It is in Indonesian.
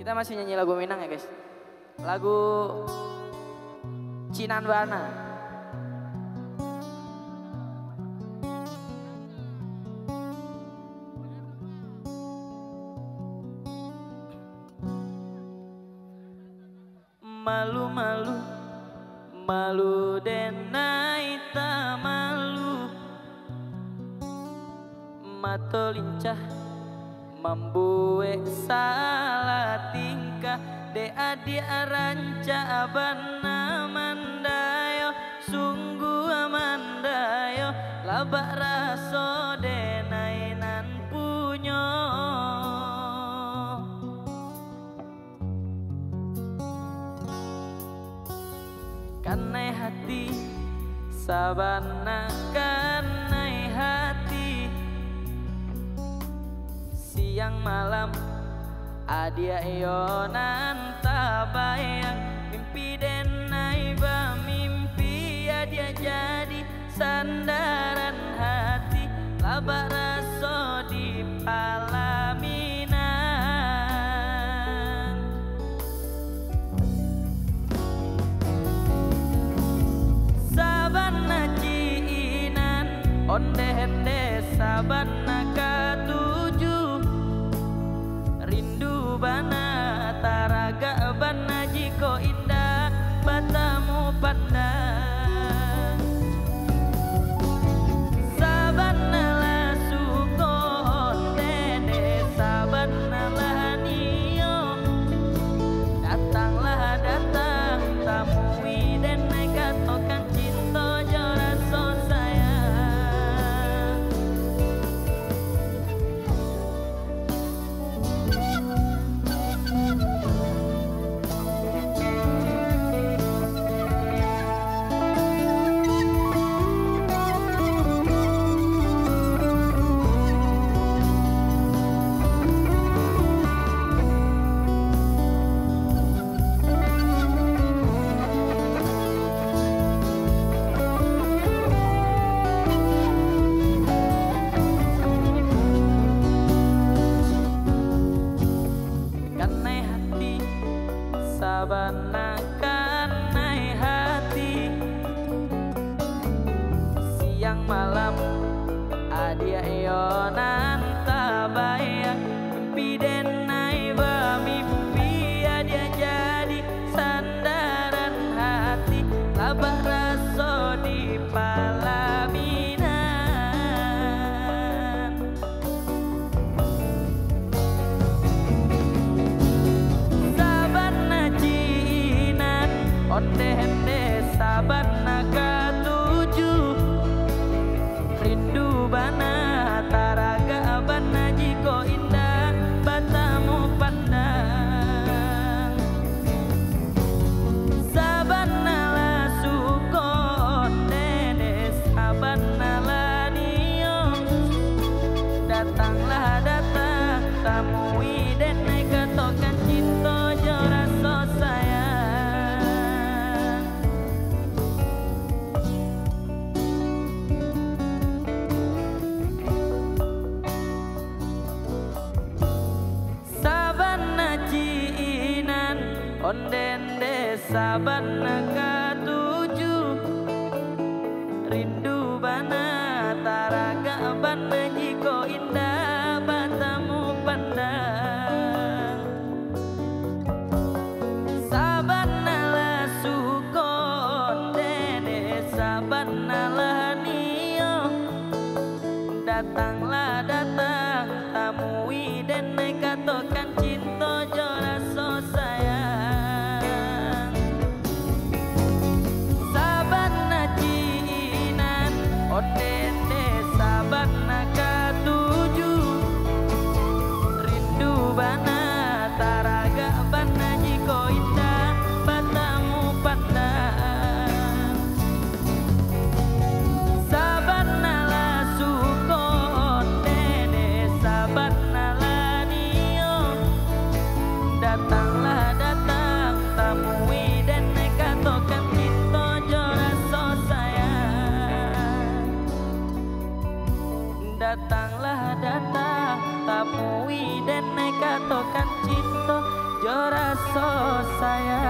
Kita masih nyanyi lagu Minang ya guys. Lagu Cinan Bana. Malu-malu, malu denai ta malu, mato lincah membuat salah tingkah, de adi aranca abana mandayo, sungguh amandayo, labak raso denai nan punyo. Kanai hati sabana kanai hati, siang malam adia yonan tabayang, mimpi denai ba mimpi adia jadi sandaran hati, labak raso di palaminan. Sabana ciinan onde-hende sabana katuju, rindu bana taraga bana jiko indah batamu pandang. Sabana lah suko onde sabana lah nio, datanglah datang tamui dan katokan cinta jora so sayang. Kanai hati sabana kanai hati, siang malam adia yonan tabayang, mimpi denai ba mimpi adia jadi sandaran hati, labak raso di palaminan. Onde-hende sabana katuju, rindu bana taraga bana jiko indah batamu pandang. Sabana lah suko onde sabana lah nio, datanglah datang tamui denai katokan cinta jora so sayang. Ciinan ondende sabana katuju, rindu bana taraga bana jiko indah batamu pandang. Sabana lah suko ondende sabana lah nio, datanglah datang tamui denai katokan cinta jora so sayang. Sabana ciinan onde sabana katuju, rindu bana taraga bana jiko indah batamu pandang. Sabana lah suko onde sabana lah nio, datanglah datang tamui dan katokan cinta jora so sayang. Datanglah datang tamui dan katokan cinta Jo rasa sayang